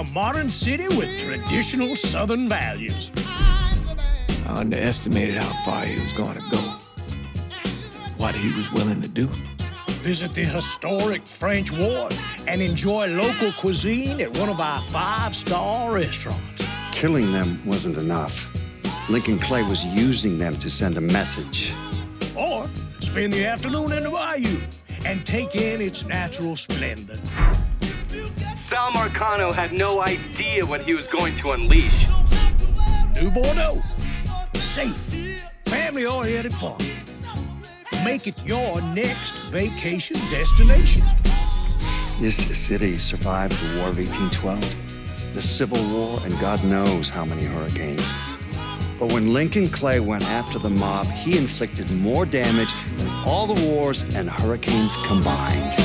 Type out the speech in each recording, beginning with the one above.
A modern city with traditional Southern values. I underestimated how far he was going to go. What he was willing to do. Visit the historic French Ward and enjoy local cuisine at one of our 5-star restaurants. Killing them wasn't enough. Lincoln Clay was using them to send a message. Or spend the afternoon in the bayou and take in its natural splendor. Sal Marcano had no idea what he was going to unleash. New Bordeaux. Safe, family-oriented fun. Make it your next vacation destination. This city survived the War of 1812, the Civil War, and God knows how many hurricanes. But when Lincoln Clay went after the mob, he inflicted more damage than all the wars and hurricanes combined.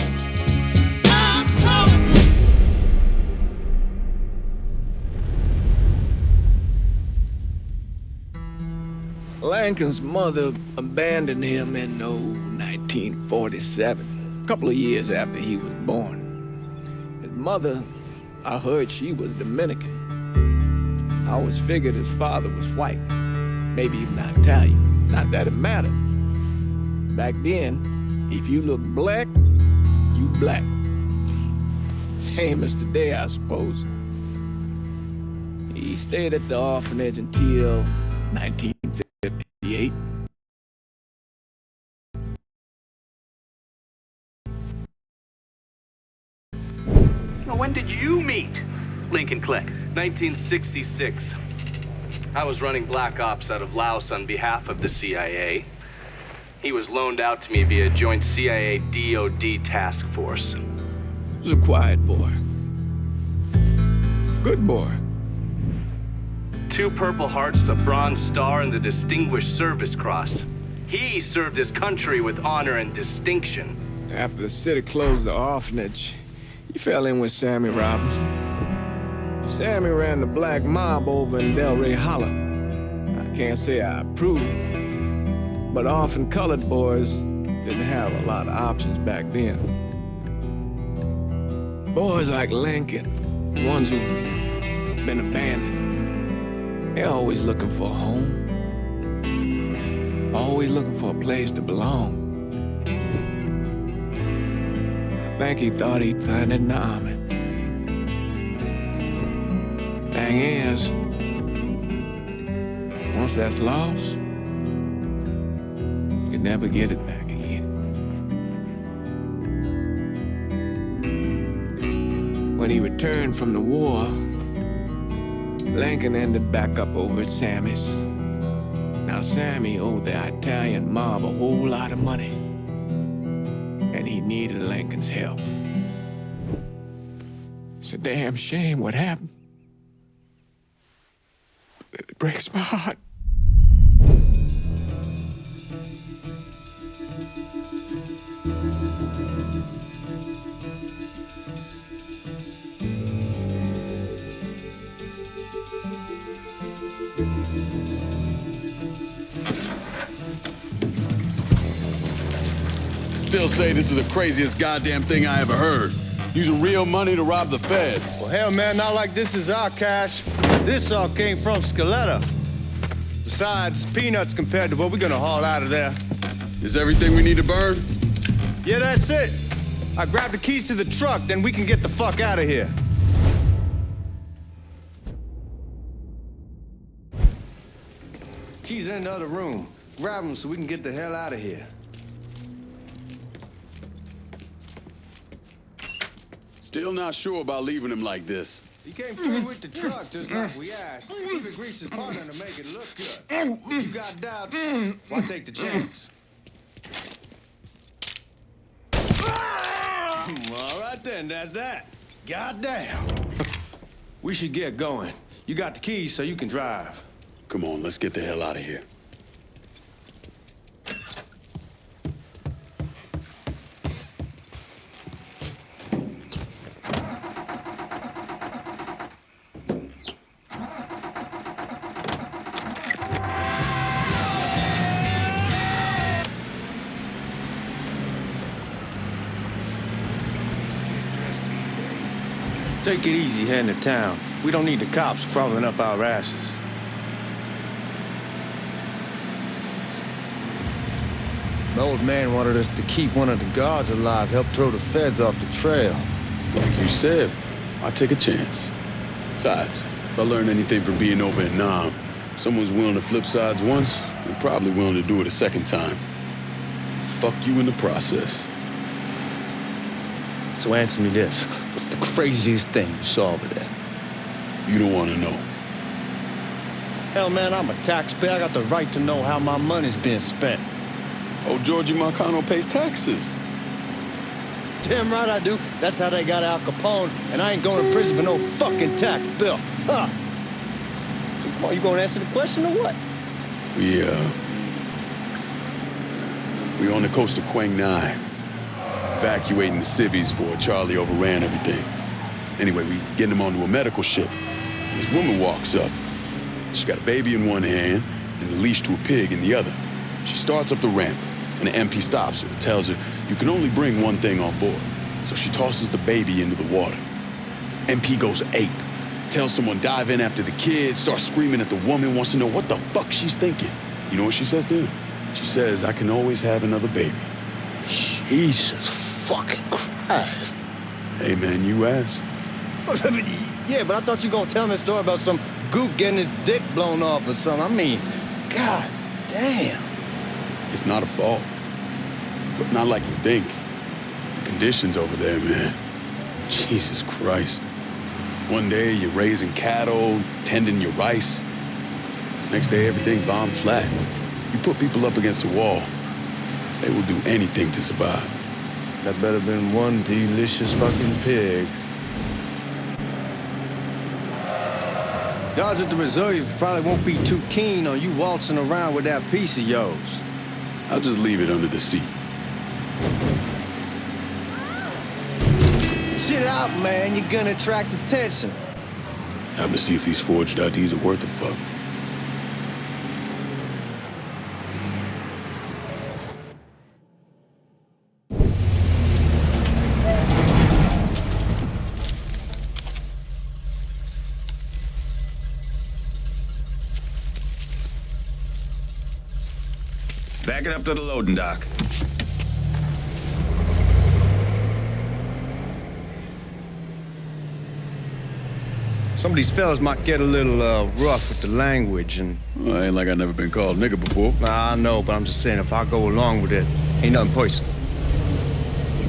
Lincoln's mother abandoned him in 1947, a couple of years after he was born. His mother, I heard she was Dominican. I always figured his father was white, maybe even Italian. Not that it mattered. Back then, if you looked black, you black. Same as today, I suppose. He stayed at the orphanage until 1958. Well, when did you meet Lincoln Clay? 1966. I was running black ops out of Laos on behalf of the CIA. He was loaned out to me via joint CIA-DOD task force. He was a quiet boy. Good boy. 2 Purple Hearts, a Bronze Star, and the Distinguished Service Cross. He served his country with honor and distinction. After the city closed the orphanage, he fell in with Sammy Robinson. Sammy ran the black mob over in Delray Hollow. I can't say I approve, but orphan colored boys didn't have a lot of options back then. Boys like Lincoln, the ones who've been abandoned, they're always looking for a home. Always looking for a place to belong. I think he thought he'd find it in the army. Thing is, once that's lost, you can never get it back again. When he returned from the war, Lincoln ended back up over at Sammy's. Now, Sammy owed the Italian mob a whole lot of money, and he needed Lincoln's help. It's a damn shame what happened. It breaks my heart. Still say this is the craziest goddamn thing I ever heard. Using real money to rob the feds. Well, hell, man, not like this is our cash. This all came from Scaletta. Besides, peanuts compared to what we're gonna haul out of there. Is everything we need to burn? Yeah, that's it. I grabbed the keys to the truck, then we can get the fuck out of here. Keys in the other room. Grab them so we can get the hell out of here. Still not sure about leaving him like this. He came through with the truck just like we asked. We could grease his partner to make it look good. If you got doubts, why take the chance? All right then, that's that. Goddamn. We should get going. You got the keys so you can drive. Come on, let's get the hell out of here. Take it easy heading to town. We don't need the cops crawling up our asses. The old man wanted us to keep one of the guards alive, help throw the feds off the trail. Like you said, I take a chance. Besides, if I learn anything from being over in Nam, someone's willing to flip sides once, they're probably willing to do it a second time. Fuck you in the process. So answer me this. What's the craziest thing you saw over there? You don't want to know. Hell, man, I'm a taxpayer. I got the right to know how my money's being spent. Oh, Georgie Marcano pays taxes. Damn right I do. That's how they got Al Capone, and I ain't going to prison for no fucking tax bill. Huh? So come on, you gonna answer the question or what? We on the coast of Quang Nai, evacuating the civvies before Charlie overran everything. Anyway, we getting him onto a medical ship. This woman walks up. She's got a baby in one hand and a leash to a pig in the other. She starts up the ramp, and the MP stops her and tells her you can only bring one thing on board. So she tosses the baby into the water. MP goes ape, tells someone dive in after the kid, starts screaming at the woman, wants to know what the fuck she's thinking. You know what she says to him? She says, I can always have another baby. Jesus fucking Christ. Hey man, you asked. Yeah, but I thought you were gonna tell me a story about some gook getting his dick blown off or something. I mean, god damn. It's not a fault. But not like you think. The conditions over there, man. Jesus Christ. One day you're raising cattle, tending your rice. Next day everything bombed flat. You put people up against the wall, they will do anything to survive. That better been one delicious fucking pig. Guards at the reserve probably won't be too keen on you waltzing around with that piece of yours. I'll just leave it under the seat. Shit out, man. You're gonna attract attention. Time to see if these forged IDs are worth a fuck. Back it up to the loading dock. Some of these fellas might get a little rough with the language and... Well, ain't like I never been called nigga before. I know, but I'm just saying if I go along with it, ain't nothing personal.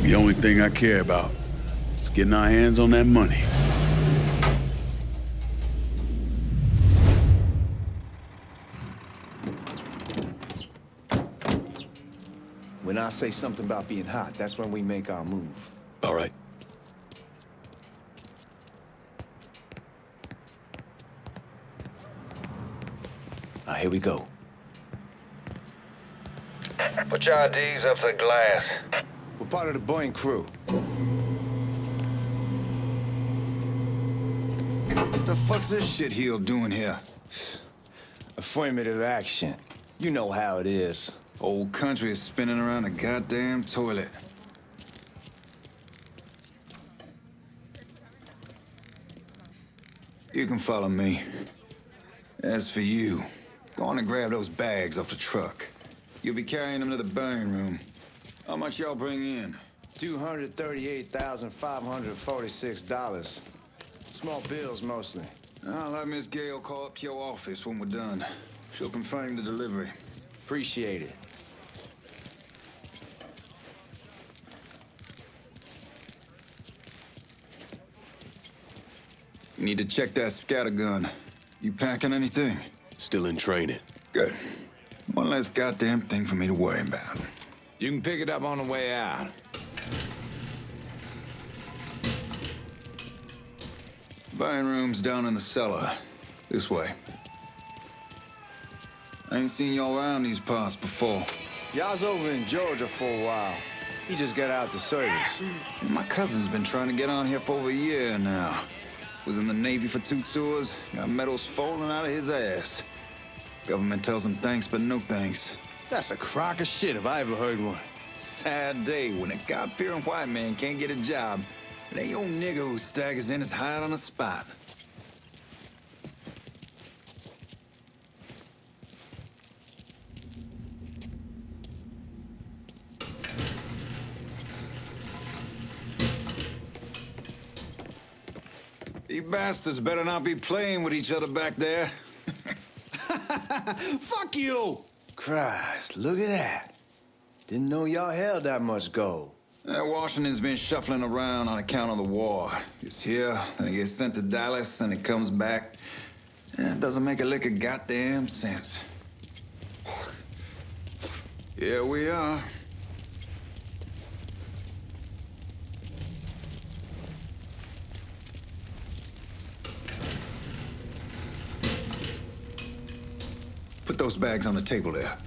The only thing I care about is getting our hands on that money. When I say something about being hot, that's when we make our move. All right. Now, here we go. Put your IDs up to the glass. We're part of the Boeing crew. What the fuck's this shitheel doing here? Affirmative action. You know how it is. Old country is spinning around a goddamn toilet. You can follow me. As for you, go on and grab those bags off the truck. You'll be carrying them to the burning room. How much y'all bring in? $238,546. Small bills, mostly. I'll have Miss Gale call up to your office when we're done. She'll confirm the delivery. Appreciate it. You need to check that scattergun. You packing anything? Still in training. Good. One less goddamn thing for me to worry about. You can pick it up on the way out. Buying rooms down in the cellar. This way. I ain't seen y'all around these parts before. Y'all's over in Georgia for a while. He just got out the service. My cousin's been trying to get on here for over a year now. Was in the Navy for 2 tours, got medals falling out of his ass. Government tells him thanks, but no thanks. That's a crock of shit if I ever heard one. Sad day when a God-fearing white man can't get a job It ain't your nigga who staggers in his hide on the spot. You bastards better not be playing with each other back there. Fuck you! Christ, look at that. Didn't know y'all held that much gold. Washington's been shuffling around on account of the war. It's here, and it gets sent to Dallas, and it comes back. It doesn't make a lick of goddamn sense. Here we are. Put those bags on the table there.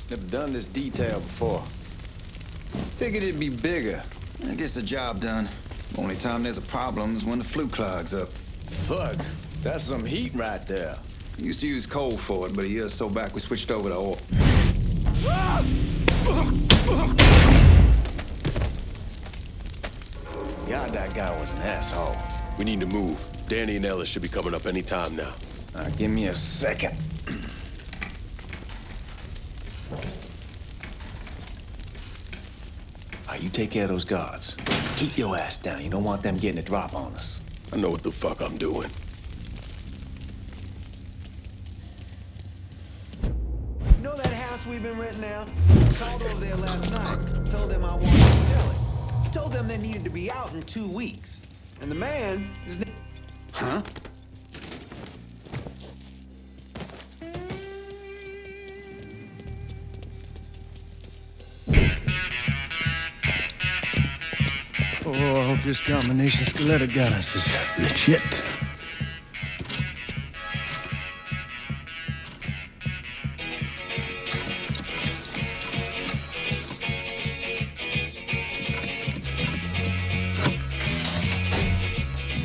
Never done this detail before. Figured it'd be bigger. That gets the job done. Only time there's a problem is when the flue clogs up. Fuck, that's some heat right there. We used to use coal for it, but a year or so back we switched over to oil. God, that guy was an asshole. We need to move. Danny and Ellis should be coming up any time now. Give me a second. You take care of those guards. Keep your ass down. You don't want them getting a drop on us. I know what the fuck I'm doing. You know that house we've been renting out? I called over there last night. Told them I wanted to sell it. Told them they needed to be out in 2 weeks. And the man is... Huh? Oh, I hope this combination Skeletor got us is legit.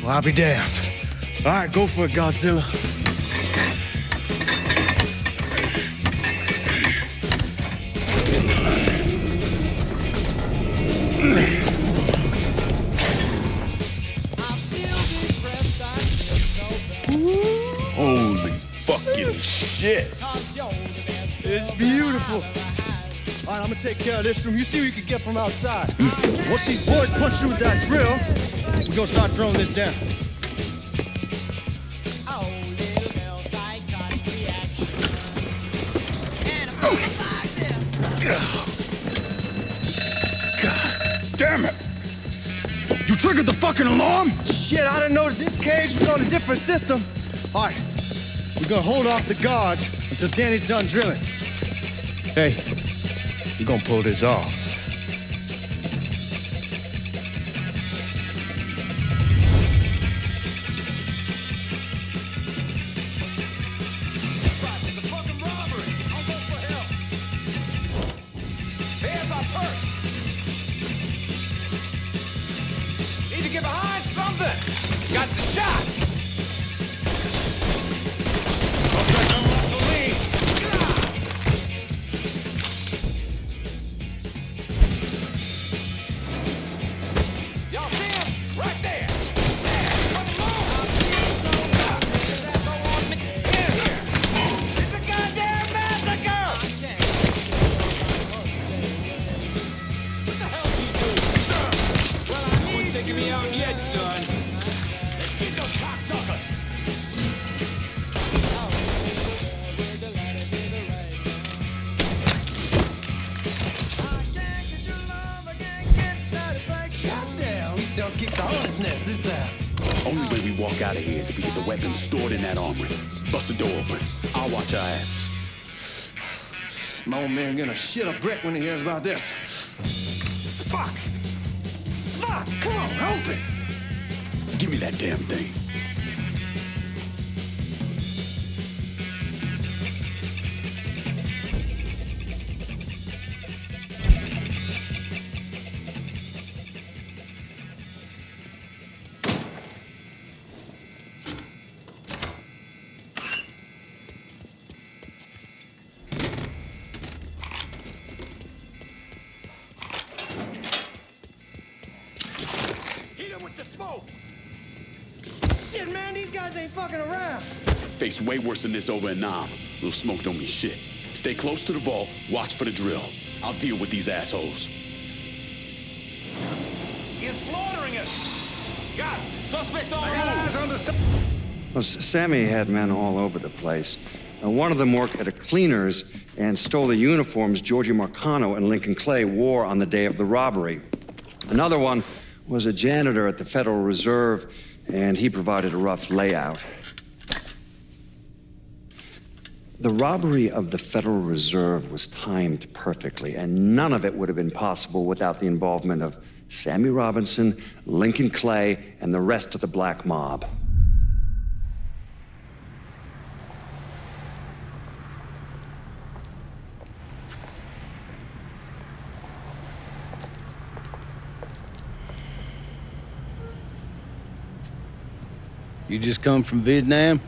Well, I'll be damned. All right, go for it, Godzilla. Holy fucking shit. It's beautiful. All right, I'm gonna take care of this room. You see what you can get from outside. Once these boys punch through with that drill, we're gonna start throwing this down. God damn it! You triggered the fucking alarm? Shit, I didn't notice this cage was on a different system. All right, we're gonna hold off the guards until Danny's done drilling. Hey, you're gonna pull this off. Get behind something! Got the shot! Looks like I'm off the lead. Y'all see him? Right there! There! Come along! It's a goddamn massacre! What the hell did you do? Well, I need taking me out yet, son. Let's get those cocksuckers. Goddamn, we shall kick the hornet's nest this time. Only way we walk out of here is if we get the weapons stored in that armory. Bust the door open. I'll watch our asses. My old man gonna shit a brick when he hears about this. Fuck! Fuck! Come on, help it! Give me that damn thing. Stop the smoke! Shit, man, these guys ain't fucking around. Faced way worse than this over in Nam. Little smoke don't mean shit. Stay close to the vault, watch for the drill. I'll deal with these assholes. You're slaughtering us! Got it! Suspects on the eyes on the... Well, Sammy had men all over the place. One of them worked at a cleaner's and stole the uniforms Georgie Marcano and Lincoln Clay wore on the day of the robbery. Another one was a janitor at the Federal Reserve, and he provided a rough layout. The robbery of the Federal Reserve was timed perfectly, and none of it would have been possible without the involvement of Sammy Robinson, Lincoln Clay, and the rest of the black mob. You just come from Vietnam?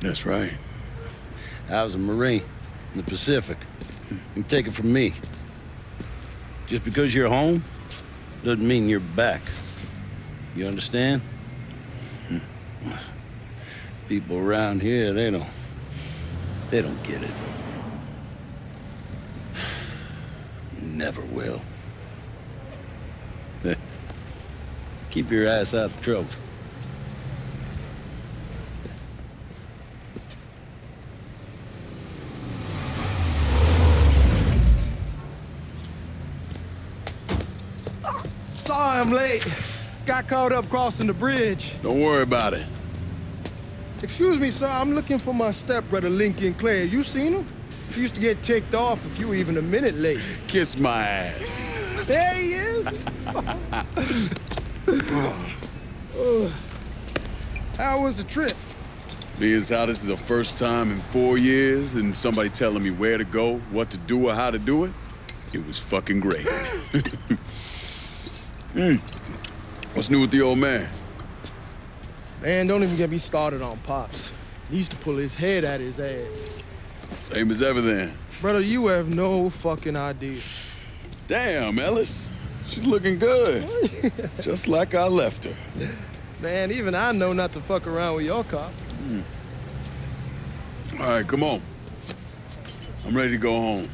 That's right. I was a Marine in the Pacific. You take it from me. Just because you're home doesn't mean you're back. You understand? People around here, they don't get it. Never will. Keep your ass out of trouble. Sorry I'm late. Got caught up crossing the bridge. Don't worry about it. Excuse me, sir. I'm looking for my stepbrother, Lincoln Clay. You seen him? He used to get ticked off if you were even a minute late. Kiss my ass. There he is. How was the trip? Being how this is the first time in 4 years and somebody telling me where to go, what to do, or how to do it, it was fucking great. What's new with the old man? Man, don't even get me started on Pops. He used to pull his head out his ass. Same as ever then. Brother, you have no fucking idea. Damn, Ellis. She's looking good. Just like I left her. Man, even I know not to fuck around with your cop. All right, come on. I'm ready to go home.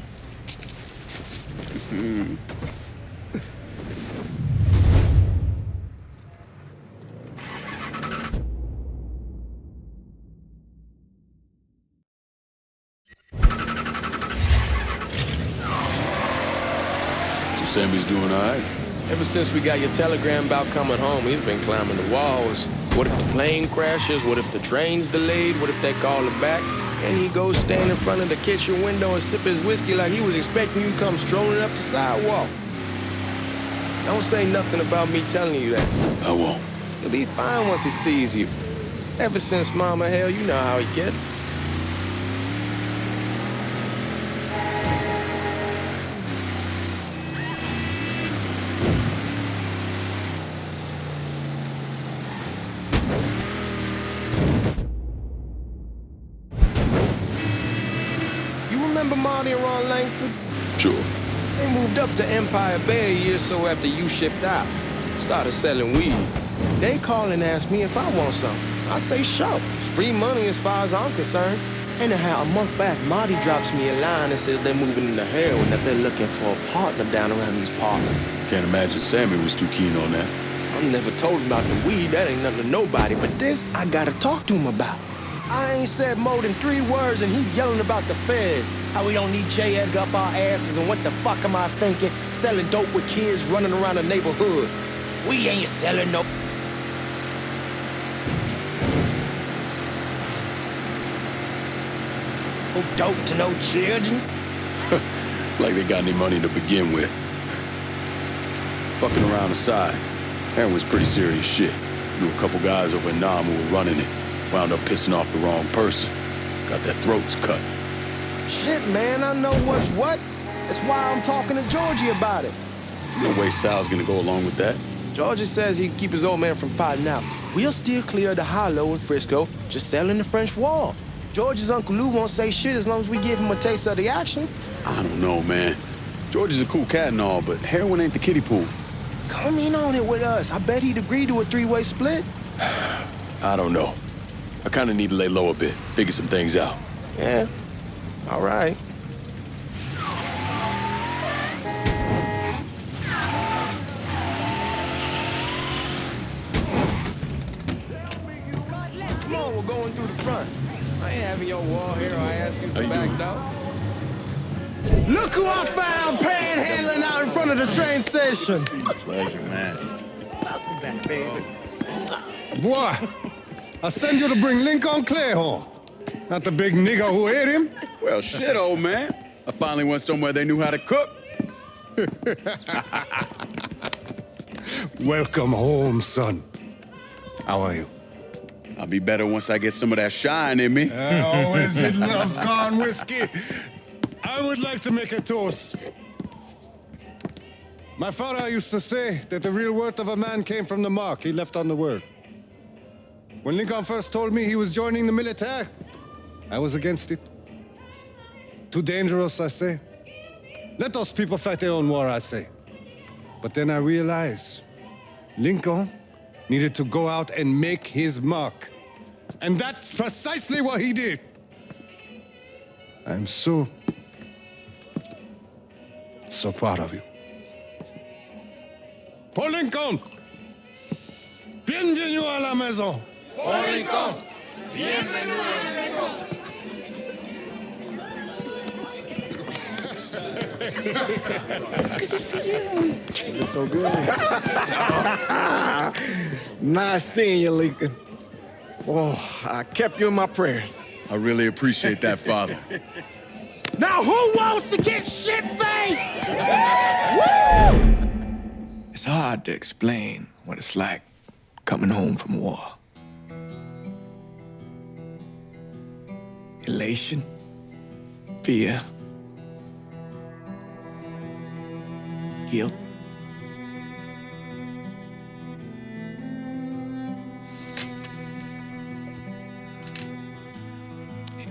Sammy's doing all right. Ever since we got your telegram about coming home, he's been climbing the walls. What if the plane crashes? What if the train's delayed? What if they call him back? And he goes stand in front of the kitchen window and sip his whiskey like he was expecting you to come strolling up the sidewalk. Don't say nothing about me telling you that. I won't. He'll be fine once he sees you. Ever since Mama, hell, you know how he gets. Marty and Ron Langford? Sure. They moved up to Empire Bay a year or so after you shipped out. Started selling weed. They call and ask me if I want some. I say, sure. It's free money as far as I'm concerned. Anyhow, a month back, Marty drops me a line and says they're moving into heroin, that they're looking for a partner down around these parts. Can't imagine Sammy was too keen on that. I never told him about the weed. That ain't nothing to nobody. But this, I gotta talk to him about. I ain't said more than 3 words and he's yelling about the feds. How we don't need J. Edgar up our asses and what the fuck am I thinking? Selling dope with kids running around the neighborhood. We ain't selling no... No dope to no children? Like they got any money to begin with. Fucking around aside, heroin's pretty serious shit. Knew a couple guys over in Nam who were running it. Wound up pissing off the wrong person. Got their throats cut. Shit, man, I know what's what. That's why I'm talking to Georgie about it. There's no way Sal's gonna go along with that. Georgie says he'd keep his old man from fighting out. We'll still clear the hollow in Frisco, just selling the French Wall. George's Uncle Lou won't say shit as long as we give him a taste of the action. I don't know, man. George is a cool cat and all, but heroin ain't the kiddie pool. Come in on it with us. I bet he'd agree to a three-way split. I don't know. I kind of need to lay low a bit, figure some things out. Yeah, all right. Come on, we're going through the front. I ain't having your wall here or I ask you to back down. Look who I found panhandling out in front of the train station. Pleasure, man. Welcome back, baby. Boy, I send you to bring Lincoln Clay home. Not the big nigger who ate him. Well, shit, old man. I finally went somewhere they knew how to cook. Welcome home, son. How are you? I'll be better once I get some of that shine in me. I always did love corn whiskey. I would like to make a toast. My father used to say that the real worth of a man came from the mark he left on the world. When Lincoln first told me he was joining the military, I was against it. Too dangerous, I say. Let those people fight their own war, I say. But then I realized Lincoln needed to go out and make his mark. And that's precisely what he did. I'm so proud of you. Paul Lincoln, bienvenue à la maison. Paul Lincoln, bienvenue à la maison. Good to see you. You're so good. Nice seeing you, Lincoln. Oh, I kept you in my prayers. I really appreciate that, Father. Now who wants to get shit-faced? It's hard to explain what it's like coming home from war. Elation, fear, guilt.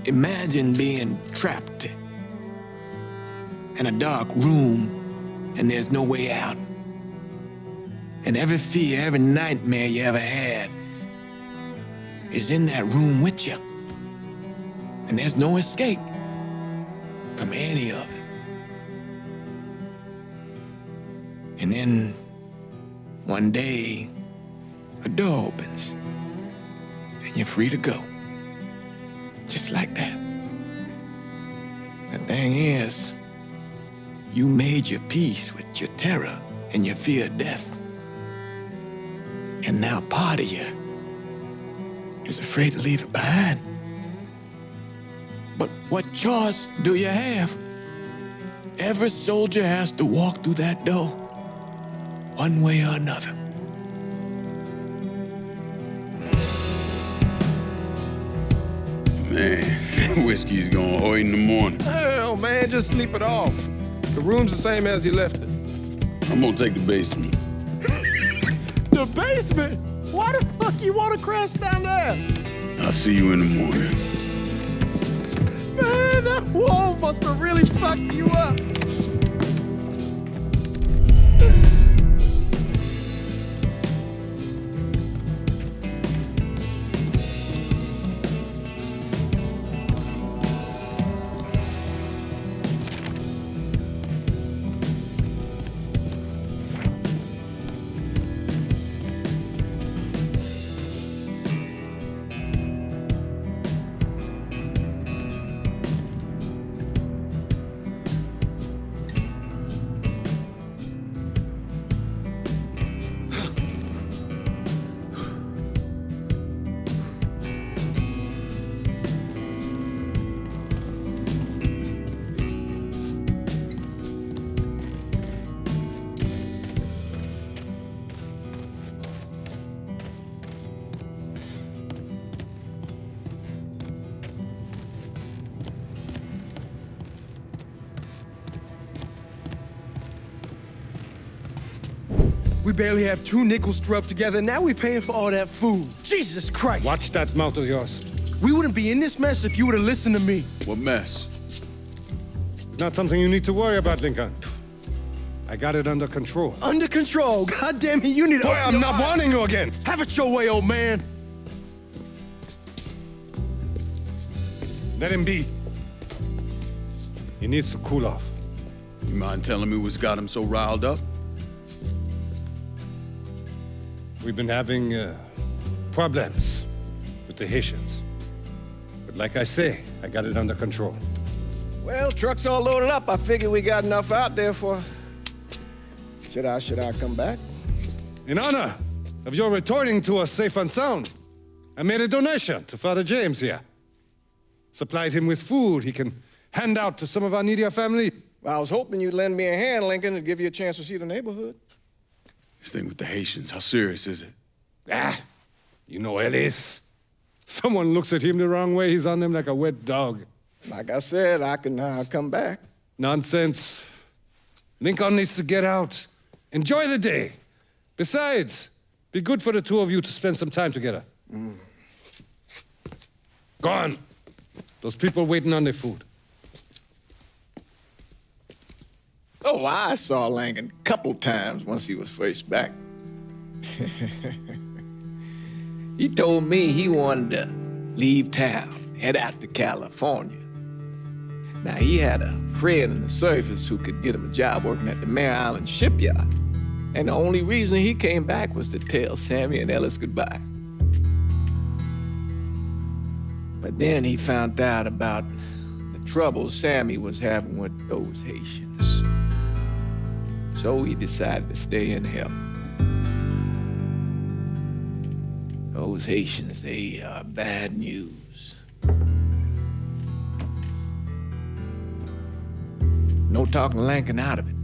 Imagine being trapped in a dark room and there's no way out. And every fear, every nightmare you ever had is in that room with you. And there's no escape from any of it. And then one day, a door opens and you're free to go. Just like that. The thing is, you made your peace with your terror and your fear of death. And now part of you is afraid to leave it behind. But what choice do you have? Every soldier has to walk through that door, one way or another. Man, whiskey's going oi in the morning. Hell, man, just sleep it off. The room's the same as you left it. I'm gonna take the basement. The basement? Why the fuck you want to crash down there? I'll see you in the morning. Man, that wall must have really fucked you up. We barely have 2 nickels to rub together, now we're paying for all that food. Jesus Christ. Watch that mouth of yours. We wouldn't be in this mess if you would have listened to me. What mess? Not something you need to worry about, Lincoln. I got it under control. Under control? God damn it, you need to... Boy, I'm not warning you again! Have it your way, old man! Let him be. He needs to cool off. You mind telling me what's got him so riled up? We've been having problems with the Haitians. But like I say, I got it under control. Well, truck's all loaded up. I figure we got enough out there for... Should I come back? In honor of your returning to us safe and sound, I made a donation to Father James here. Supplied him with food he can hand out to some of our needier family. Well, I was hoping you'd lend me a hand, Lincoln, and give you a chance to see the neighborhood. This thing with the Haitians, how serious is it? You know Ellis. Someone looks at him the wrong way, he's on them like a wet dog. Like I said, I can come back. Nonsense. Lincoln needs to get out. Enjoy the day. Besides, be good for the two of you to spend some time together. Go on. Those people waiting on their food. Oh, I saw Lincoln a couple times once he was first back. He told me he wanted to leave town, head out to California. Now, he had a friend in the service who could get him a job working at the Mare Island shipyard. And the only reason he came back was to tell Sammy and Ellis goodbye. But then he found out about the trouble Sammy was having with those Haitians. So he decided to stay and help. Those Haitians, they are bad news. No talking Lincoln out of it.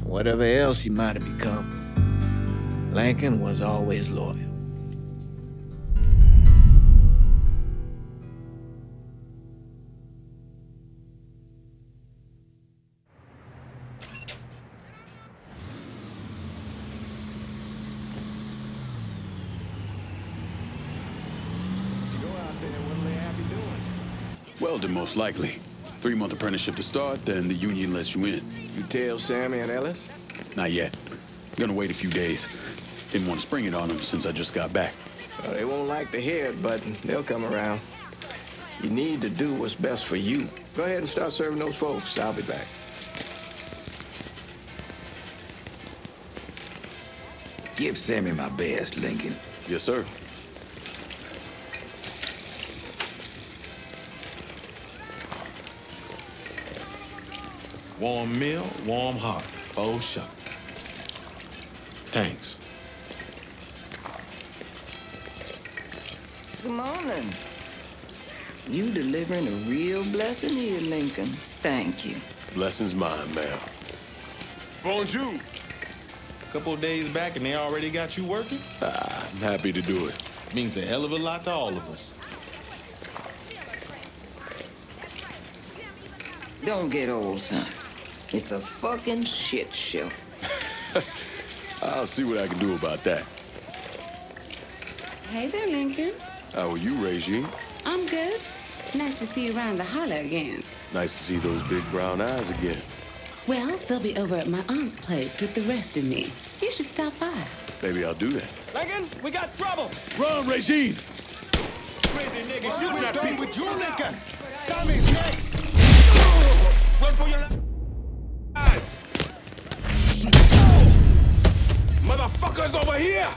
Whatever else he might have become, Lincoln was always loyal. Welding, most likely. 3-month apprenticeship to start, then the union lets you in. You tell Sammy and Ellis? Not yet. Gonna wait a few days. Didn't want to spring it on them since I just got back. Well, they won't like to hear it, but they'll come around. You need to do what's best for you. Go ahead and start serving those folks. I'll be back. Give Sammy my best, Lincoln. Yes, sir. Warm meal, warm heart. Oh, shuck. Thanks. Good morning. You delivering a real blessing here, Lincoln. Thank you. Blessing's mine, ma'am. Bonjour. Couple of days back and they already got you working? I'm happy to do it. Means a hell of a lot to all of us. Don't get old, son. It's a fucking shit show. I'll see what I can do about that. Hey there, Lincoln. How are you, Regine? I'm good. Nice to see you around the holler again. Nice to see those big brown eyes again. Well, they'll be over at my aunt's place with the rest of me. You should stop by. Maybe I'll do that. Lincoln, we got trouble. Run, Regine! Crazy nigga shooting at people. With you, Lincoln. Sammy's next. Run for your lives. Motherfuckers over here.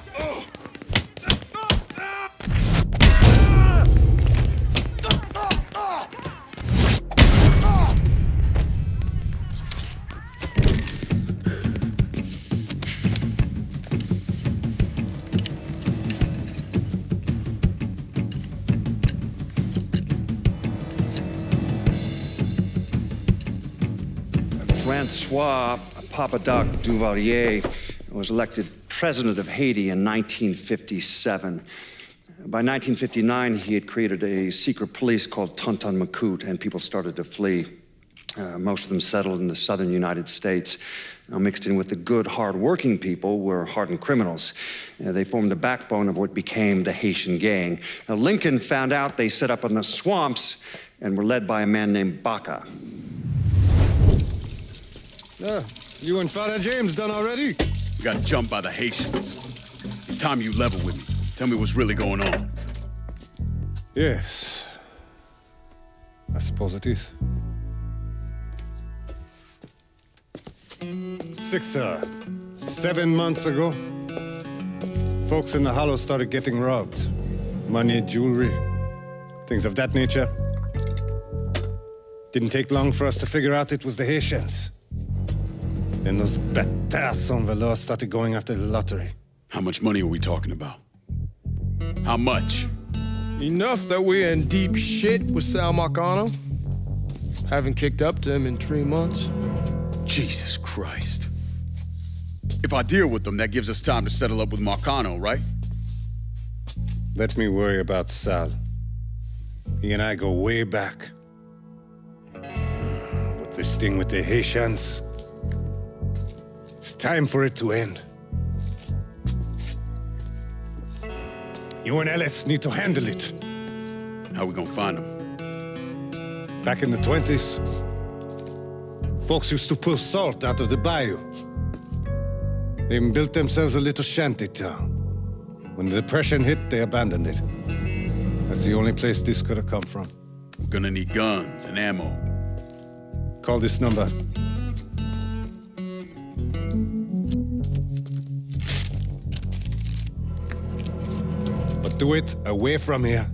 Francois Papadoc Duvalier was elected president of Haiti in 1957. By 1959, he had created a secret police called Tonton Macoute, and people started to flee. Most of them settled in the southern United States. Now, mixed in with the good, hard-working people were hardened criminals. They formed the backbone of what became the Haitian gang. Now, Lincoln found out they set up in the swamps and were led by a man named Baca. You and Father James done already? We got jumped by the Haitians. It's time you level with me. Tell me what's really going on. Yes. I suppose it is. 7 months ago, folks in the Hollow started getting robbed. Money, jewelry, things of that nature. Didn't take long for us to figure out it was the Haitians. Then those bâtards on velours started going after the lottery. How much money are we talking about? How much? Enough that we're in deep shit with Sal Marcano. Haven't kicked up to him in 3 months. Jesus Christ. If I deal with them, that gives us time to settle up with Marcano, right? Let me worry about Sal. He and I go way back. But this thing with the Haitians, it's time for it to end. You and Ellis need to handle it. How we gonna find them? Back in the 20s, folks used to pull salt out of the bayou. They even built themselves a little shanty town. When the Depression hit, they abandoned it. That's the only place this could have come from. We're gonna need guns and ammo. Call this number. But do it away from here.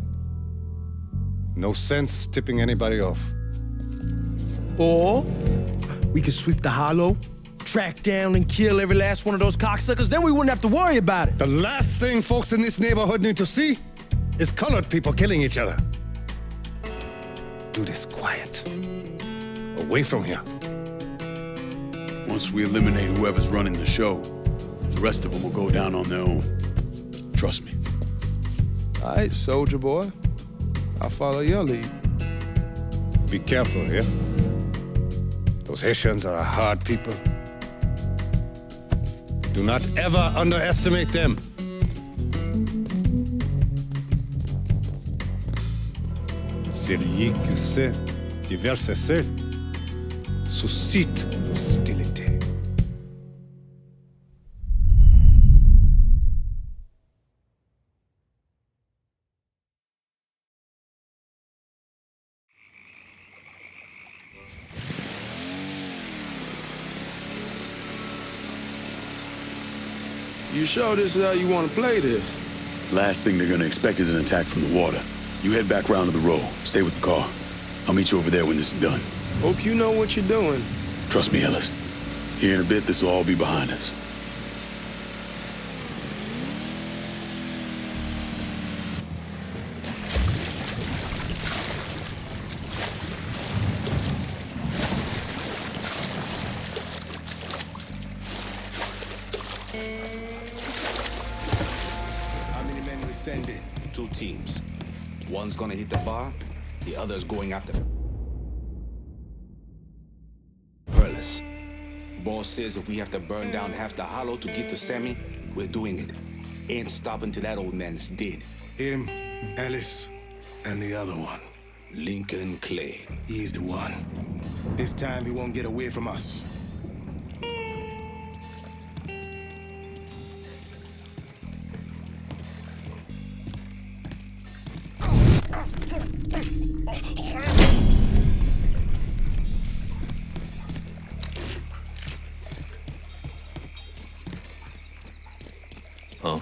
No sense tipping anybody off. Or we could sweep the Hollow, track down and kill every last one of those cocksuckers, then we wouldn't have to worry about it. The last thing folks in this neighborhood need to see is colored people killing each other. Do this quiet. Away from here. Once we eliminate whoever's running the show, the rest of them will go down on their own. Trust me. All right, soldier boy. I'll follow your lead. Be careful, yeah? Those Haitians are a hard people. Do not ever underestimate them. Celui qui sait diverser suscite l'hostilité. You sure this is how you want to play this? Last thing they're gonna expect is an attack from the water. You head back round to the row. Stay with the car. I'll meet you over there when this is done. Hope you know what you're doing. Trust me, Ellis. Here in a bit, this will all be behind us. How many men we sending? 2 teams. One's gonna hit the bar, the other's going after Perlis. Boss says if we have to burn down half the Hollow to get to Sammy, we're doing it. Ain't stopping till that old man is dead. Him, Ellis, and the other one. Lincoln Clay. He's the one. This time he won't get away from us. Huh?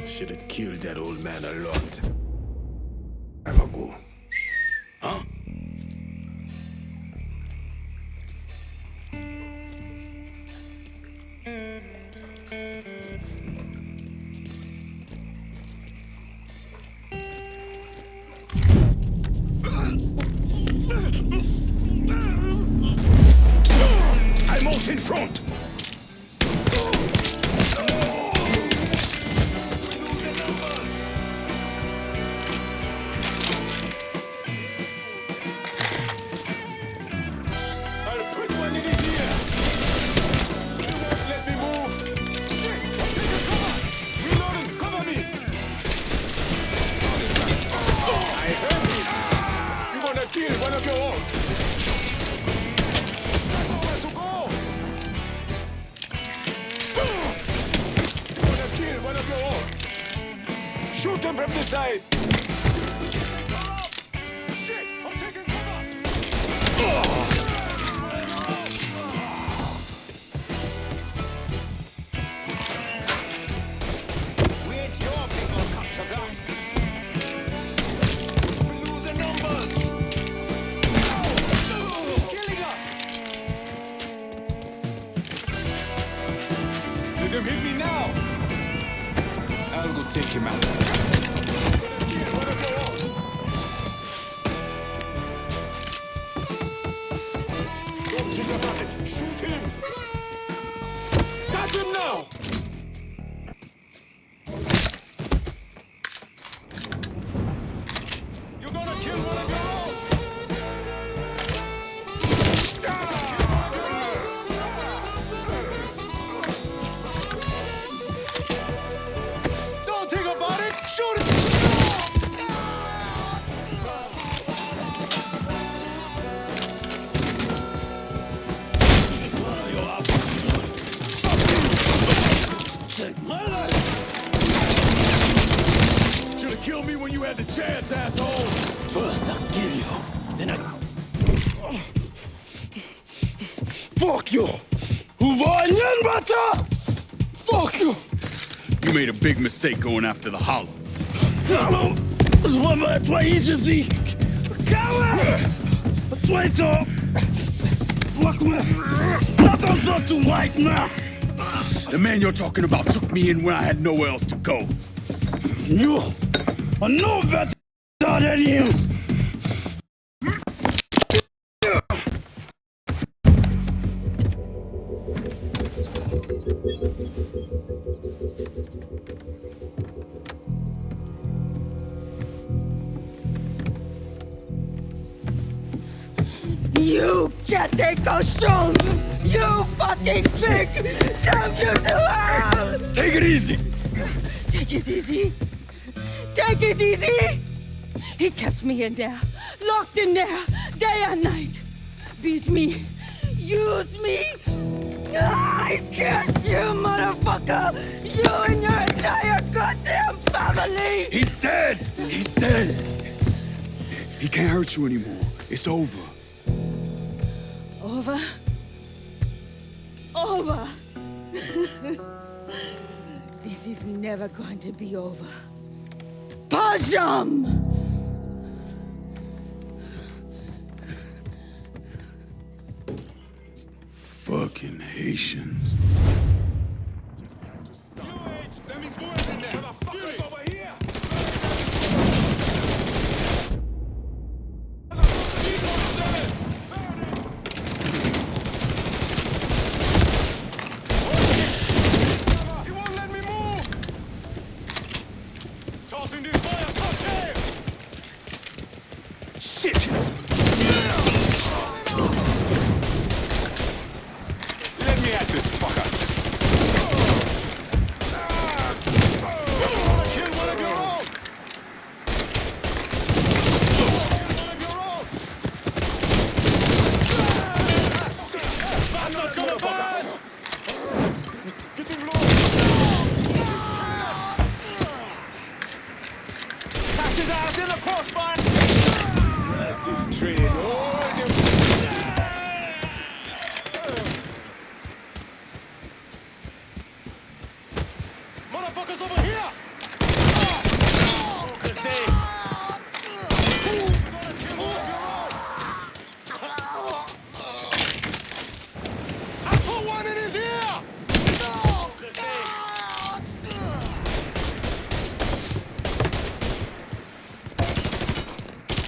Should have killed that old man a lot time ago. Huh? I'm out in front! Shoot him from this side! Shit! I'm taking cover! We ain't your people, cocksucker! We're losing numbers! Killing us! Let them hit me now! I'll go take him out. Don't think about it. Shoot him. Got him now. You're gonna kill one of your own. Don't think about it. Shoot it. Should've killed me when you had the chance, asshole! First I'll kill you, then Fuck you! Fuck you! You made a big mistake going after the Hollow. Hallo! Toi ici! Coward! Traitor! Attention to white man! The man you're talking about took me in when I had nowhere else to go. You are no better than him! You can't take costume! You fucking pig! Damn you to hell! Take it easy! Take it easy! Take it easy! He kept me in there, locked in there, day and night. Beat me, use me. I curse you, motherfucker! You and your entire goddamn family! He's dead! He's dead! He can't hurt you anymore. It's over. Over? Over! This is never going to be over. Pajam! Fucking Haitians. Tossing this fire cocktail! Shit! Let me at this fucker! Kill one of your own! I'm not gonna burn! Get him low! Catch his ass in the crossbar! Let this train hold him! Motherfuckers over here! Focus, Dave! I put one in his ear! Focus, Dave!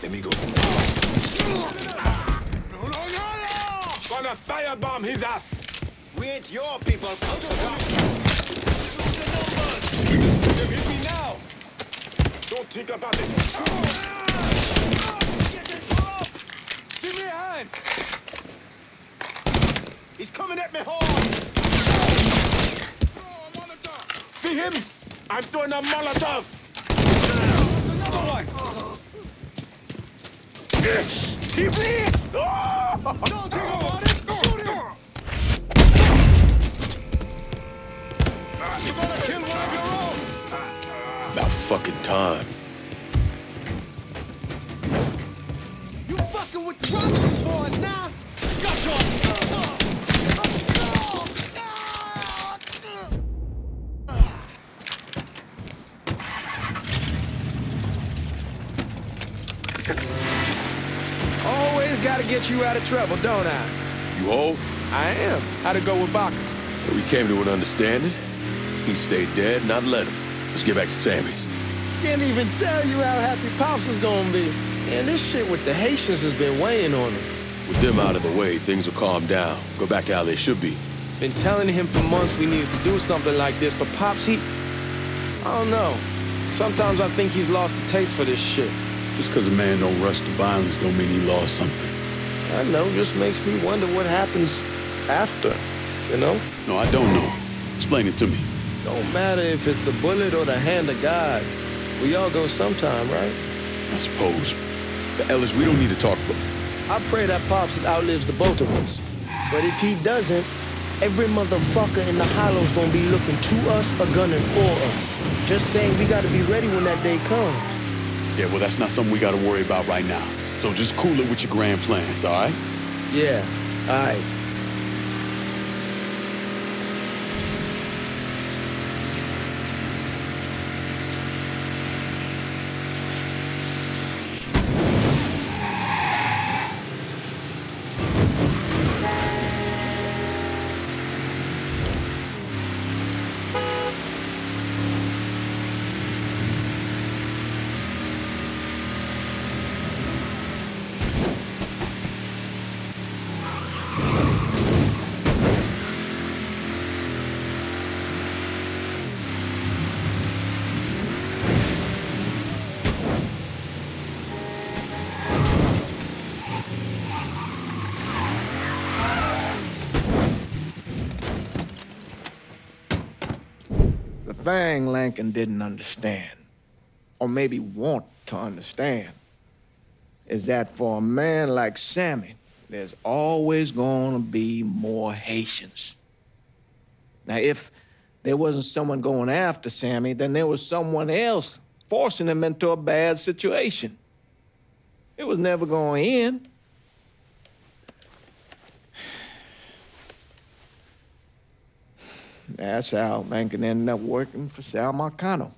Let me go. No! Gonna firebomb his ass! We ain't your people, cocksucker! You hit me now! Don't think about it! Give me a hand! He's coming at me hard! See him? I'm doing a Molotov! Another one! He bleeds! Oh! Don't think about it! Shoot him! You're gonna kill one of your own! About fucking time. You fucking with the Robinson boys now? Got your... Always gotta get you out of trouble, don't I? You old? I am. How'd it go with Baca? We came to an understanding. He stayed dead, and I'd let him. Let's get back to Sammy's. Can't even tell you how happy Pops is gonna be. Man, this shit with the Haitians has been weighing on him. With them out of the way, things will calm down. Go back to how they should be. Been telling him for months we needed to do something like this, but Pops, I don't know. Sometimes I think he's lost the taste for this shit. Just because a man don't rush to violence don't mean he lost something. I know, just makes me wonder what happens after, you know? No, I don't know. Explain it to me. Don't matter if it's a bullet or the hand of God. We all go sometime, right? I suppose. But Ellis, we don't need to talk about... I pray that Pops outlives the both of us. But if he doesn't, every motherfucker in the hollow's gonna be looking to us or gunning for us. Just saying we gotta be ready when that day comes. Yeah, well, that's not something we gotta worry about right now. So just cool it with your grand plans, all right? Yeah, all right. The thing Lincoln didn't understand, or maybe want to understand, is that for a man like Sammy, there's always gonna be more Haitians. Now, if there wasn't someone going after Sammy, then there was someone else forcing him into a bad situation. It was never going to end. That's how Lincoln ended up working for Sal Marcano.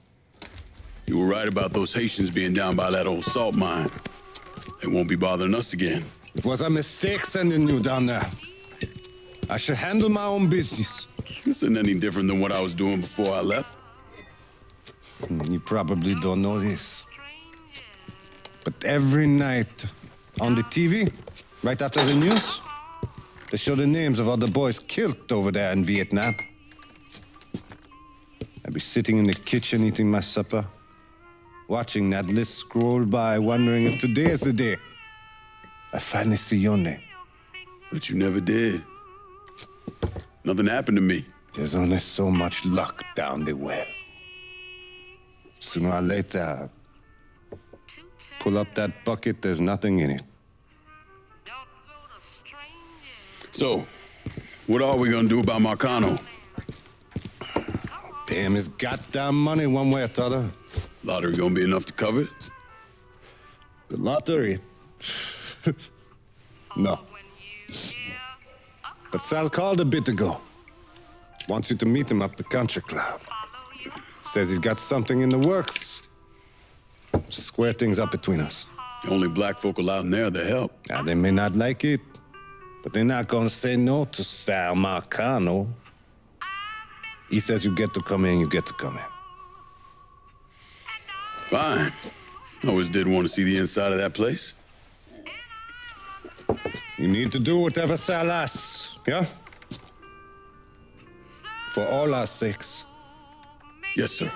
You were right about those Haitians being down by that old salt mine. They won't be bothering us again. It was a mistake sending you down there. I should handle my own business. This isn't any different than what I was doing before I left. You probably don't know this. But every night on the TV, right after the news, they show the names of all the boys killed over there in Vietnam. I'd be sitting in the kitchen eating my supper, watching that list scroll by, wondering if today is the day I finally see your name. But you never did. Nothing happened to me. There's only so much luck down the well. Sooner or later, pull up that bucket, there's nothing in it. So, what are we gonna do about Marcano? Pay him his goddamn money one way or the other. Lottery gonna be enough to cover it? The lottery? No. But Sal called a bit ago. Wants you to meet him up the country club. Says he's got something in the works. Square things up between us. The only black folk allowed in there to help. Now, they may not like it, but they're not gonna say no to Sal Marcano. He says you get to come in, you get to come in. Fine. I always did want to see the inside of that place. You need to do whatever Sal asks, yeah? For all our sakes. Yes, sir.